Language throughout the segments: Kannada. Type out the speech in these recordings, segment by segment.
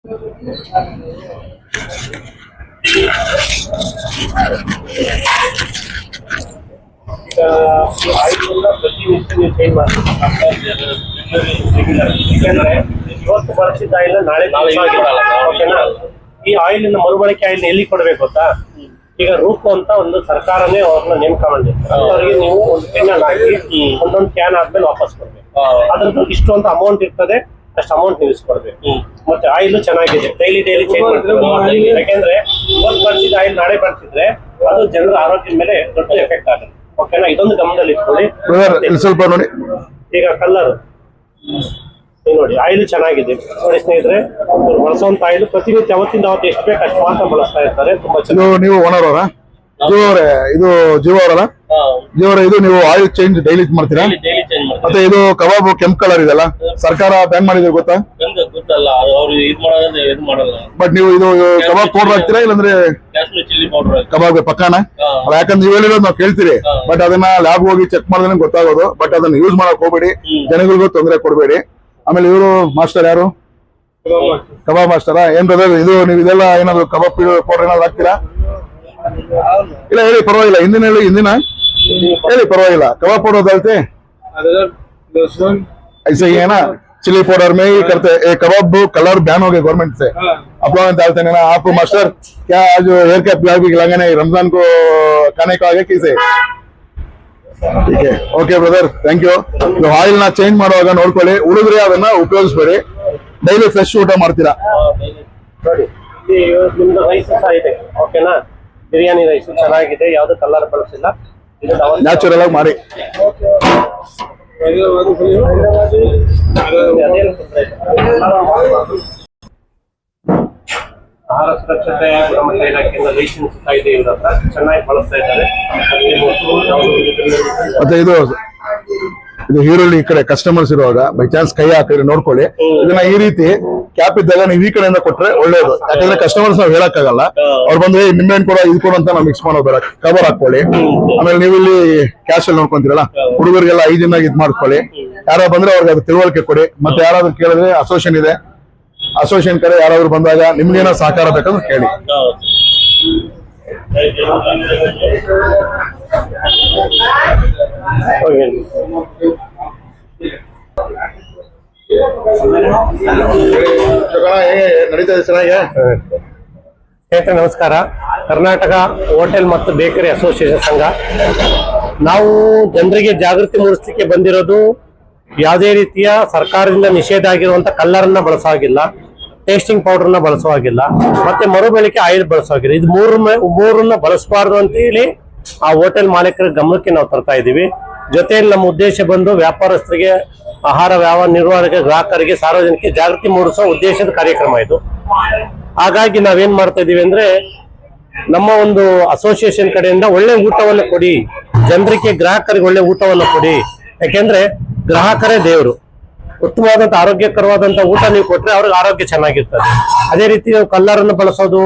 ಇವತ್ತು ಬಳಸಿದ ಆಯಿಲ್ ನಾಳೆ ಈ ಆಯಿಲಿನ ಮರುಬಳಕೆ ಆಯಿಲ್ ಎಲ್ಲಿ ಕೊಡ್ಬೇಕು ಗೊತ್ತಾ? ಈಗ ರೂಪು ಅಂತ ಒಂದು ಸರ್ಕಾರನೇ ಅವ್ರನ್ನ ನೇಮಕ ಮಾಡಿರ್ತಾರೆ. ಅವರಿಗೆ ನೀವು ಒಂದು ಕ್ಯಾನ್ ಹಾಕಿ ಒಂದೊಂದು ಕ್ಯಾನ್ ಆದ್ಮೇಲೆ ವಾಪಸ್ ಕೊಡ್ಬೇಕು. ಅದ್ರದ್ದು ಇಷ್ಟು ಅಂತ ಅಮೌಂಟ್ ಇರ್ತದೆ, ಅಷ್ಟು ಅಮೌಂಟ್ ನೀವು ಇಸ್ಕೊಡ್ಬೇಕು. ಮತ್ತೆ ಆಯಿಲ್ ಚೆನ್ನಾಗಿದೆ, ಡೈಲಿ ಚೇಂಜ್ ಮಾಡ್ತೀವಿ. ಯಾಕೆಂದ್ರೆ ಇವತ್ತು ಬಳಸಿದ ಆಯಿಲ್ ನಾಳೆ ಬಳಸಿದ್ರೆ ಅದು ಜನರ ಆರೋಗ್ಯದ ಮೇಲೆ ದೊಡ್ಡ ಎಫೆಕ್ಟ್ ಆಗುತ್ತೆ. ಓಕೆನಾ? ಇದೊಂದು ಗಮನದಲ್ಲಿ ಇಟ್ಕೊಳ್ಳಿ. ಸ್ವಲ್ಪ ನೋಡಿ, ಈಗ ಕಲರ್ ನೋಡಿ, ಆಯಿಲ್ ಚೆನ್ನಾಗಿದೆ ನೋಡಿ ಸ್ನೇಹಿತರೆ. ಬಳಸುವಂತ ಆಯಿಲ್ ಪ್ರತಿನಿತ್ಯ ಅವತ್ತಿಂದ ಅವತ್ತು ಎಷ್ಟು ಬೇಕು ಅಷ್ಟು ಮಾತ್ರ ಬಳಸ್ತಾ ಇರ್ತಾರೆ. ತುಂಬಾ ಚೆನ್ನಾಗಿ. ನೀವು ಓನರ್ ಅವರ ಇದು ಜೀವ ಅವರಲ್ಲ? ಜೀವರ ಇದು ನೀವು ಆಯಿಲ್ ಚೇಂಜ್ ಡೈಲಿ ಮಾಡ್ತೀರಾ? ಮತ್ತೆ ಇದು ಕಬಾಬ್ ಕೆಂಪು ಕಲರ್ ಇದೆಲ್ಲ ಸರ್ಕಾರ ಬ್ಯಾನ್ ಮಾಡಿದ್ರೆ ಗೊತ್ತಾ? ಬಟ್ ನೀವು ಇದು ಕಬಾಬ್ ಪೌಡರ್ ಹಾಕ್ತೀರಾ ಇಲ್ಲಾಂದ್ರೆ ಕಬಾಬ್ ಪಕ್ಕಾನ? ಯಾಕಂದ್ರೆ ನೀವು ಹೇಳಿರೋದು ನಾವು ಕೇಳ್ತೀರಿ, ಬಟ್ ಅದನ್ನ ಲ್ಯಾಬ್ ಹೋಗಿ ಚೆಕ್ ಮಾಡಿದ್ರೆ ಗೊತ್ತಾಗೋದು. ಬಟ್ ಅದನ್ನ ಯೂಸ್ ಮಾಡಕ್ ಹೋಗ್ಬೇಡಿ, ಜನಗಳಿಗೂ ತೊಂದರೆ ಕೊಡ್ಬೇಡಿ. ಆಮೇಲೆ ಇವರು ಮಾಸ್ಟರ್ ಯಾರು? ಕಬಾಬ್ ಮಾಸ್ಟರ? ಏನ್ ಬ್ರದರ್ ಇದು ನೀವು ಇದೆಲ್ಲ ಏನಾದ್ರು ಕಬಾಬ್ ಪೌಡರ್ ಏನಾದ್ರು ಹಾಕ್ತೀರಾ? ಇಲ್ಲ ಹೇಳಿ, ಪರವಾಗಿಲ್ಲ. ಹಿಂದಿನ ಹೇಳಿ ಪರವಾಗಿಲ್ಲ. कबाब पाउडर डालते हैं ऐसे ही है ना? चिली पाउडर में ही करते हैं। कबाब कलर बैन हो गए गवर्नमेंट से, आप लोग डालते हैं ना? आप मास्टर क्या आज हेयर कैप भी लगाने रमजान को खाने को आगे किसे? ठीक है, ओके ब्रदರ್, ಥ್ಯಾಂಕ್ ಯು. ಆಯಿಲ್ ನ ಚೇಂಜ್ ಮಾಡುವಾಗ ನೋಡ್ಕೊಳ್ಳಿ, ಉಳಿದ್ರೆ ಅದನ್ನ ಉಪಯೋಗಿಸ್ಬೇಡಿ. ಡೈಲಿ ಫ್ರೆಶ್ ಊಟ ಮಾಡ್ತೀರಾ? ನಿಮ್ದು ರೈಸ್ ಸಹ ಇದೆ, ಓಕೆನಾ? ಬಿರಿಯಾನಿ ರೈಸ್ ಚೆನ್ನಾಗಿದೆ, ಯಾವ್ದು ಕಲರ್ ಬಳಸಿಲ್ಲ, ನ್ಯಾಚುರಲ್ ಆಗಿ ಮಾಡಿ. ಆಹಾರ ಸುರಕ್ಷತೆ ಗುಣಮಟ್ಟ ಇಲಾಖೆಯಿಂದ ಲೈಸೆನ್ಸ್ ಕಾಯ್ದೆ ಇವ್ರ ಹತ್ರ ಚೆನ್ನಾಗಿ ಬಳಸ್ತಾ ಇದ್ದಾರೆ. ಮತ್ತೆ ಇದು ಈರುಳ್ಳಿ ಈ ಕಡೆ ಕಸ್ಟಮರ್ಸ್ ಇರುವಾಗ ಬೈ ಚಾನ್ಸ್ ಕೈ ಹಾಕಿದ್ರೆ ನೋಡ್ಕೊಳ್ಳಿ. ಇದನ್ನ ಈ ರೀತಿ ಕ್ಯಾಪ್ ಇದ್ದಾಗ ನೀವು ಈ ಕಡೆಯಿಂದ ಕೊಟ್ರೆ ಒಳ್ಳೇದು. ಯಾಕಂದ್ರೆ ಕಸ್ಟಮರ್ಸ್ ನಾವು ಹೇಳಕ್ಕಾಗಲ್ಲ, ಅವ್ರು ಬಂದ್ರೆ ನಿಮ್ಮೇನ್ ಕೊಡ ಇದು ಕೊಡ ಅಂತ ನಾವು ಮಿಕ್ಸ್ ಮಾಡೋದು ಬೇಡ. ಕವರ್ ಹಾಕೊಳ್ಳಿ. ಆಮೇಲೆ ನೀವು ಇಲ್ಲಿ ಕ್ಯಾಶ್ ಅಲ್ಲಿ ನೋಡ್ಕೊಂತೀರಲ್ಲ, ಹುಡುಗರಿಗೆಲ್ಲ ಐದಿನಾಗ ಇದ್ ಮಾಡ್ಕೊಳ್ಳಿ. ಯಾರೋ ಬಂದ್ರೆ ಅವ್ರಿಗೆ ಅದು ತಿಳುವಳಿಕೆ ಕೊಡಿ. ಮತ್ತೆ ಯಾರಾದ್ರೂ ಕೇಳಿದ್ರೆ ಅಸೋಸಿಯೇಷನ್ ಇದೆ, ಅಸೋಸಿಯೇಷನ್ ಕಡೆ ಯಾರಾದ್ರೂ ಬಂದಾಗ ನಿಮ್ಗೇನೋ ಸಹಕಾರ ಬೇಕಂದ್ರೆ ಕೇಳಿ. ನಡೀತಾ ಇದೆ ಚೆನ್ನಾಗಿ. ಸ್ನೇಹಿತರೆ ನಮಸ್ಕಾರ. ಕರ್ನಾಟಕ ಹೋಟೆಲ್ ಮತ್ತು ಬೇಕರಿ ಅಸೋಸಿಯೇಷನ್ ಸಂಘ ನಾವು ಜನರಿಗೆ ಜಾಗೃತಿ ಮೂಡಿಸಲಿಕ್ಕೆ ಬಂದಿರೋದು. ಯಾವುದೇ ರೀತಿಯ ಸರ್ಕಾರದಿಂದ ನಿಷೇಧ ಆಗಿರುವಂತ ಕಲ್ಲರನ್ನ ಬಳಸೋವಾಗಿಲ್ಲ, ಟೇಸ್ಟಿಂಗ್ ಪೌಡರ್ನ ಬಳಸೋವಾಗಿಲ್ಲ, ಮತ್ತೆ ಮರುಬಳಕೆ ಆಯಿಲ್ ಬಳಸೋವಾಗಿಲ್ಲ. ಇದು ಮೂರನ್ನ ಬಳಸಬಾರ್ದು ಅಂತ ಹೇಳಿ ಆ ಹೋಟೆಲ್ ಮಾಲೀಕರ ಗಮನಕ್ಕೆ ನಾವು ತರ್ತಾ ಇದೀವಿ. ಜೊತೆಯಲ್ಲಿ ನಮ್ಮ ಉದ್ದೇಶ ಬಂದು ವ್ಯಾಪಾರಸ್ಥರಿಗೆ, ಆಹಾರ ವ್ಯವಹಾರ ನಿರ್ವಹಣೆಗೆ, ಗ್ರಾಹಕರಿಗೆ, ಸಾರ್ವಜನಿಕರಿಗೆ ಜಾಗೃತಿ ಮೂಡಿಸೋ ಉದ್ದೇಶದ ಕಾರ್ಯಕ್ರಮ ಇದು. ಹಾಗಾಗಿ ನಾವೇನ್ ಮಾಡ್ತಾ ಇದೀವಿ ಅಂದ್ರೆ, ನಮ್ಮ ಒಂದು ಅಸೋಸಿಯೇಷನ್ ಕಡೆಯಿಂದ ಒಳ್ಳೆ ಊಟವನ್ನು ಕೊಡಿ, ಜನರಿಗೆ ಗ್ರಾಹಕರಿಗೆ ಒಳ್ಳೆ ಊಟವನ್ನು ಕೊಡಿ. ಯಾಕೆಂದ್ರೆ ಗ್ರಾಹಕರೇ ದೇವರು. ಉತ್ತಮವಾದಂತ ಆರೋಗ್ಯಕರವಾದಂತ ಊಟ ನೀವು ಕೊಟ್ರೆ ಅವ್ರಿಗೆ ಆರೋಗ್ಯ ಚೆನ್ನಾಗಿರ್ತದೆ. ಅದೇ ರೀತಿ ನಾವು ಕಲ್ಲರನ್ನು ಬಳಸೋದು,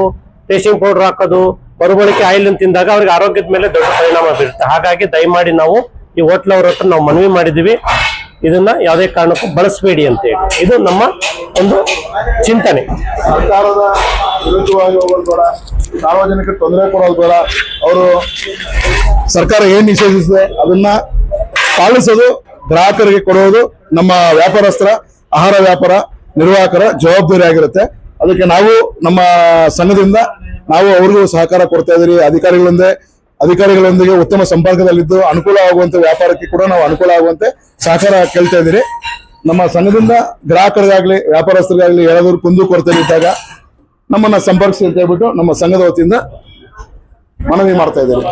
ಟೇಸ್ಟಿಂಗ್ ಪೌಡರ್ ಹಾಕೋದು, ಮರುಬಳಕೆ ಆಯಿಲ್ ತಿಂದಾಗ ಅವ್ರಿಗೆ ಆರೋಗ್ಯದ ಮೇಲೆ ದೊಡ್ಡ ಪರಿಣಾಮ ಬೀರುತ್ತೆ. ಹಾಗಾಗಿ ದಯಮಾಡಿ ನಾವು ಈ ಹೋಟ್ಲ್ ಅವ್ರ ಹತ್ರ ನಾವು ಮನವಿ ಮಾಡಿದೀವಿ, ಇದನ್ನ ಯಾವುದೇ ಕಾರಣಕ್ಕೂ ಬಳಸಬೇಡಿ ಅಂತ ಹೇಳಿ. ಇದು ನಮ್ಮ ಒಂದು ಚಿಂತನೆ. ಸರ್ಕಾರದ ವಿರುದ್ಧವಾಗಿ ಹೋಗೋದು ಬೇಡ, ಸಾರ್ವಜನಿಕರಿಗೆ ತೊಂದರೆ ಕೊಡೋದು ಬೇಡ. ಅವರು ಸರ್ಕಾರ ಏನ್ ನಿಷೇಧಿಸಿದೆ ಅದನ್ನ ಪಾಲಿಸೋದು, ಗ್ರಾಹಕರಿಗೆ ಕೊಡುವುದು ನಮ್ಮ ವ್ಯಾಪಾರಸ್ಥರ, ಆಹಾರ ವ್ಯಾಪಾರ ನಿರ್ವಾಹಕರ ಜವಾಬ್ದಾರಿ ಆಗಿರುತ್ತೆ. ಅದಕ್ಕೆ ನಾವು ನಮ್ಮ ಸಂಘದಿಂದ ನಾವು ಅವ್ರಿಗೂ ಸಹಕಾರ ಕೊಡ್ತಾ ಇದೀವಿ. ಅಧಿಕಾರಿಗಳೊಂದಿಗೆ ಉತ್ತಮ ಸಂಪರ್ಕದಲ್ಲಿದ್ದು ಅನುಕೂಲ ಆಗುವಂತೆ, ವ್ಯಾಪಾರಕ್ಕೆ ಕೂಡ ನಾವು ಅನುಕೂಲ ಆಗುವಂತೆ ಸಹಕಾರ ಕೇಳ್ತಾ ಇದೀರಿ. ನಮ್ಮ ಸಂಘದಿಂದ ಗ್ರಾಹಕರಿಗಾಗ್ಲಿ ವ್ಯಾಪಾರಸ್ಥರಿಗಾಗ್ಲಿ ಯಾರಾದ್ರೂ ಕುಂದು ಕೊರತೆ ಇದ್ದಾಗ ನಮ್ಮನ್ನ ಸಂಪರ್ಕಿಸಿ ಅಂತ ಹೇಳ್ಬಿಟ್ಟು ನಮ್ಮ ಸಂಘದ ವತಿಯಿಂದ ಮನವಿ ಮಾಡ್ತಾ ಇದ್ದೀವಿ.